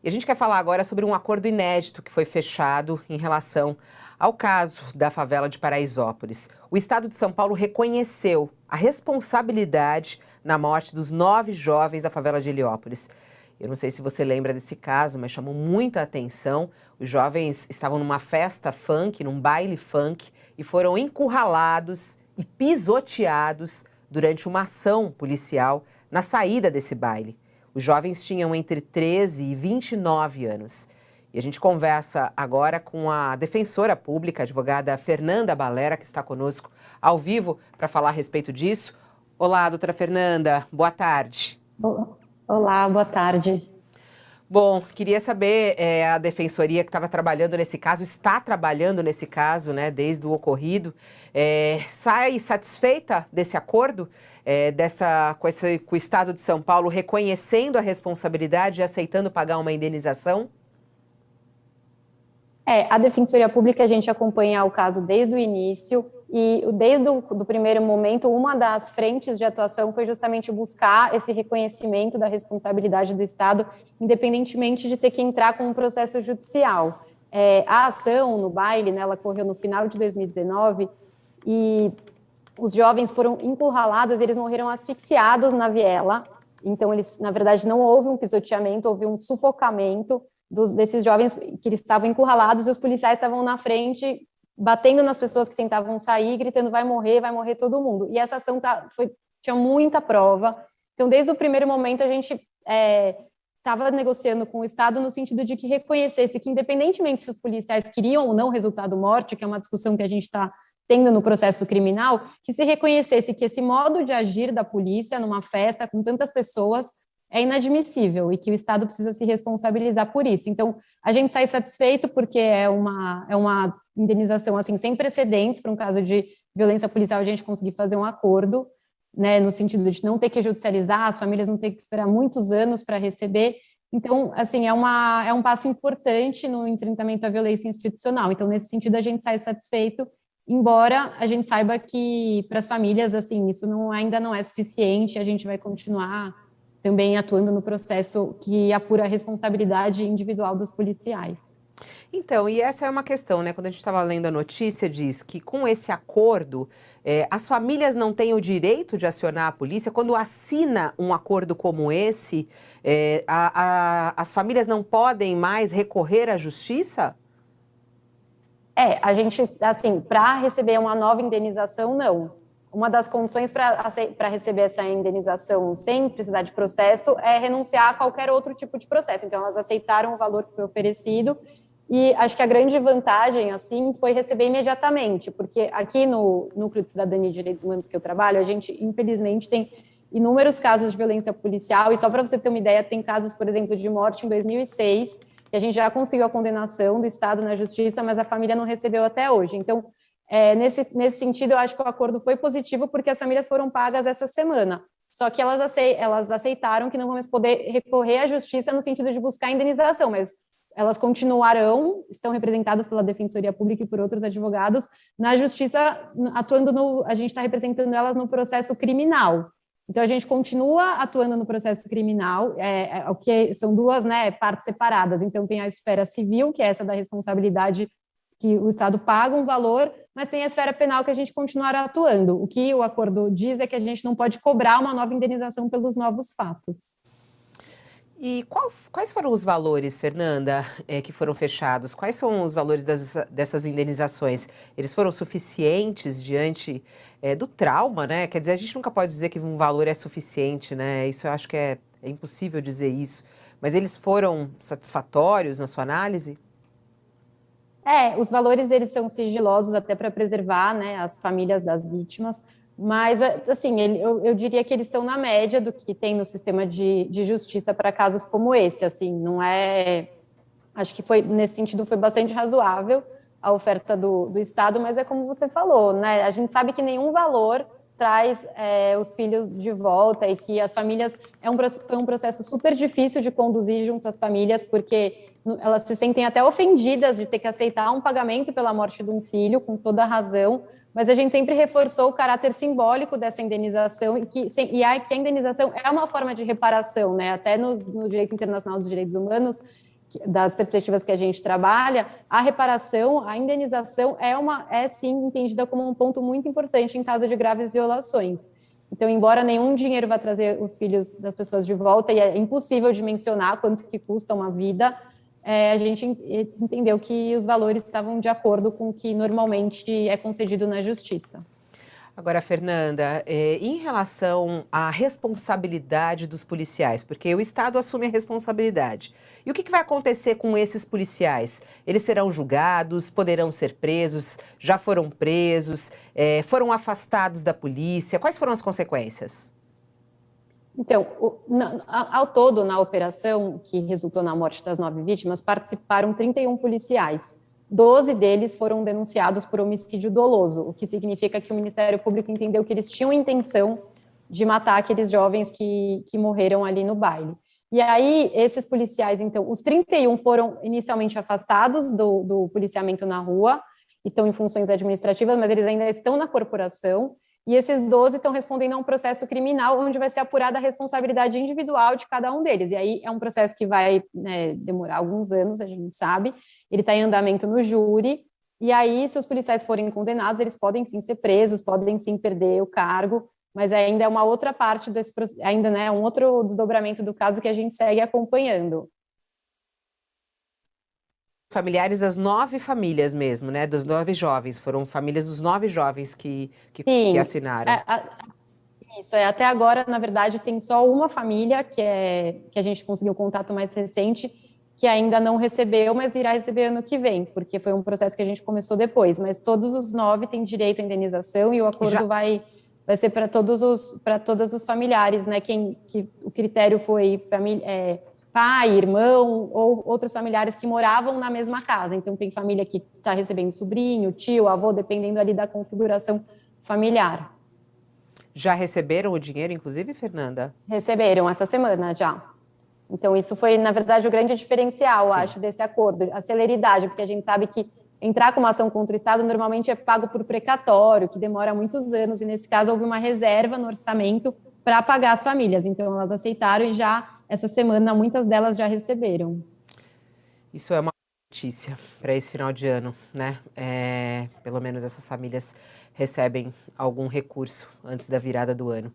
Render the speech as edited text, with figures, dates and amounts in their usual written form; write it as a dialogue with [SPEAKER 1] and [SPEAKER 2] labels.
[SPEAKER 1] E a gente quer falar agora sobre um acordo inédito que foi fechado em relação ao caso da favela de Paraisópolis. O Estado de São Paulo reconheceu a responsabilidade na morte dos 9 jovens da favela de Heliópolis. Eu não sei se você lembra desse caso, mas chamou muita atenção. Os jovens estavam numa festa funk, num baile funk, e foram encurralados e pisoteados durante uma ação policial na saída desse baile. Os jovens tinham entre 13 e 29 anos. E a gente conversa agora com a defensora pública, a advogada Fernanda Balera, que está conosco ao vivo para falar a respeito disso. Olá, doutora Fernanda, boa tarde.
[SPEAKER 2] Olá, boa tarde.
[SPEAKER 1] Bom, queria saber, a defensoria que estava trabalhando nesse caso, está trabalhando nesse caso, né, desde o ocorrido, sai satisfeita desse acordo, com o Estado de São Paulo reconhecendo a responsabilidade e aceitando pagar uma indenização?
[SPEAKER 2] A Defensoria Pública, a gente acompanha o caso desde o início e desde o primeiro momento, uma das frentes de atuação foi justamente buscar esse reconhecimento da responsabilidade do Estado, independentemente de ter que entrar com um processo judicial. A ação no baile, né, ela ocorreu no final de 2019 e os jovens foram encurralados, eles morreram asfixiados na viela, então eles, na verdade, não houve um pisoteamento, houve um sufocamento desses jovens que eles estavam encurralados e os policiais estavam na frente batendo nas pessoas que tentavam sair, gritando vai morrer todo mundo. E essa ação tinha muita prova. Então, desde o primeiro momento, a gente estava negociando com o Estado no sentido de que reconhecesse que, independentemente se os policiais queriam ou não resultado morte, que é uma discussão que a gente está tendo no processo criminal, que se reconhecesse que esse modo de agir da polícia numa festa com tantas pessoas é inadmissível e que o Estado precisa se responsabilizar por isso. Então, a gente sai satisfeito porque é uma indenização assim, sem precedentes para um caso de violência policial, a gente conseguir fazer um acordo, né, no sentido de não ter que judicializar, as famílias não ter que esperar muitos anos para receber. Então, assim, é um passo importante no enfrentamento à violência institucional. Então, nesse sentido, a gente sai satisfeito, embora a gente saiba que, para as famílias, assim, isso ainda não é suficiente, a gente vai continuar também atuando no processo que apura a responsabilidade individual dos policiais.
[SPEAKER 1] Então, e essa é uma questão, né? Quando a gente estava lendo a notícia, diz que com esse acordo, as famílias não têm o direito de acionar a polícia. Quando assina um acordo como esse, as famílias não podem mais recorrer à justiça?
[SPEAKER 2] A gente, assim, para receber uma nova indenização, não. Uma das condições para receber essa indenização sem precisar de processo é renunciar a qualquer outro tipo de processo. Então, elas aceitaram o valor que foi oferecido e acho que a grande vantagem, assim, foi receber imediatamente, porque aqui no Núcleo de Cidadania e Direitos Humanos que eu trabalho, a gente, infelizmente, tem inúmeros casos de violência policial e só para você ter uma ideia, tem casos, por exemplo, de morte em 2006, que a gente já conseguiu a condenação do Estado na Justiça, mas a família não recebeu até hoje. Então, nesse sentido, eu acho que o acordo foi positivo porque as famílias foram pagas essa semana. Só que elas aceitaram que não vamos poder recorrer à justiça no sentido de buscar indenização, mas elas continuarão, estão representadas pela Defensoria Pública e por outros advogados, na justiça, atuando a gente está representando elas no processo criminal. Então, a gente continua atuando no processo criminal, o que são duas, né, partes separadas. Então, tem a esfera civil, que é essa da responsabilidade que o Estado paga um valor, mas tem a esfera penal que a gente continuará atuando. O que o acordo diz é que a gente não pode cobrar uma nova indenização pelos novos fatos.
[SPEAKER 1] E quais foram os valores, Fernanda, que foram fechados? Quais são os valores dessas indenizações? Eles foram suficientes diante do trauma, né? Quer dizer, a gente nunca pode dizer que um valor é suficiente, né? Isso eu acho que é impossível dizer isso. Mas eles foram satisfatórios na sua análise?
[SPEAKER 2] Os valores eles são sigilosos até para preservar, né, as famílias das vítimas, mas, assim, eu diria que eles estão na média do que tem no sistema de justiça para casos como esse, assim, não é... Acho que nesse sentido, foi bastante razoável a oferta do Estado, mas é como você falou, né, a gente sabe que nenhum valor traz os filhos de volta e que as famílias... Foi um processo super difícil de conduzir junto às famílias, porque elas se sentem até ofendidas de ter que aceitar um pagamento pela morte de um filho, com toda a razão, mas a gente sempre reforçou o caráter simbólico dessa indenização e que a indenização é uma forma de reparação, né? Até no direito internacional dos direitos humanos, das perspectivas que a gente trabalha, a reparação, a indenização é sim entendida como um ponto muito importante em caso de graves violações. Então, embora nenhum dinheiro vá trazer os filhos das pessoas de volta, e é impossível dimensionar quanto que custa uma vida, a gente entendeu que os valores estavam de acordo com o que normalmente é concedido na justiça.
[SPEAKER 1] Agora, Fernanda, em relação à responsabilidade dos policiais, porque o Estado assume a responsabilidade. E o que vai acontecer com esses policiais? Eles serão julgados, poderão ser presos, já foram presos, foram afastados da polícia? Quais foram as consequências?
[SPEAKER 2] Então, ao todo, na operação que resultou na morte das 9 vítimas, participaram 31 policiais. 12 deles foram denunciados por homicídio doloso, o que significa que o Ministério Público entendeu que eles tinham intenção de matar aqueles jovens que morreram ali no baile. E aí, esses policiais, então, os 31 foram inicialmente afastados do policiamento na rua, e estão em funções administrativas, mas eles ainda estão na corporação, e esses 12 estão respondendo a um processo criminal, onde vai ser apurada a responsabilidade individual de cada um deles. E aí é um processo que vai demorar alguns anos, a gente sabe. Ele está em andamento no júri. E aí, se os policiais forem condenados, eles podem sim ser presos, podem sim perder o cargo, mas ainda é uma outra parte desse processo, ainda é um outro desdobramento do caso que a gente segue acompanhando.
[SPEAKER 1] Familiares das 9 famílias mesmo, né? Dos 9 jovens. Foram famílias dos 9 jovens que assinaram.
[SPEAKER 2] Isso, até agora, na verdade, tem só uma família que a gente conseguiu um contato mais recente, que ainda não recebeu, mas irá receber ano que vem, porque foi um processo que a gente começou depois. Mas todos os 9 têm direito à indenização e o acordo vai ser para todos os familiares, né? Que o critério foi pai, irmão ou outros familiares que moravam na mesma casa. Então, tem família que está recebendo sobrinho, tio, avô, dependendo ali da configuração familiar.
[SPEAKER 1] Já receberam o dinheiro, inclusive, Fernanda?
[SPEAKER 2] Receberam essa semana já. Então, isso foi, na verdade, o grande diferencial, acho, desse acordo, a celeridade, porque a gente sabe que entrar com uma ação contra o Estado normalmente é pago por precatório, que demora muitos anos, e nesse caso houve uma reserva no orçamento para pagar as famílias. Então, elas aceitaram e já, essa semana, muitas delas já receberam.
[SPEAKER 1] Isso é uma notícia para esse final de ano, né? Pelo menos essas famílias recebem algum recurso antes da virada do ano.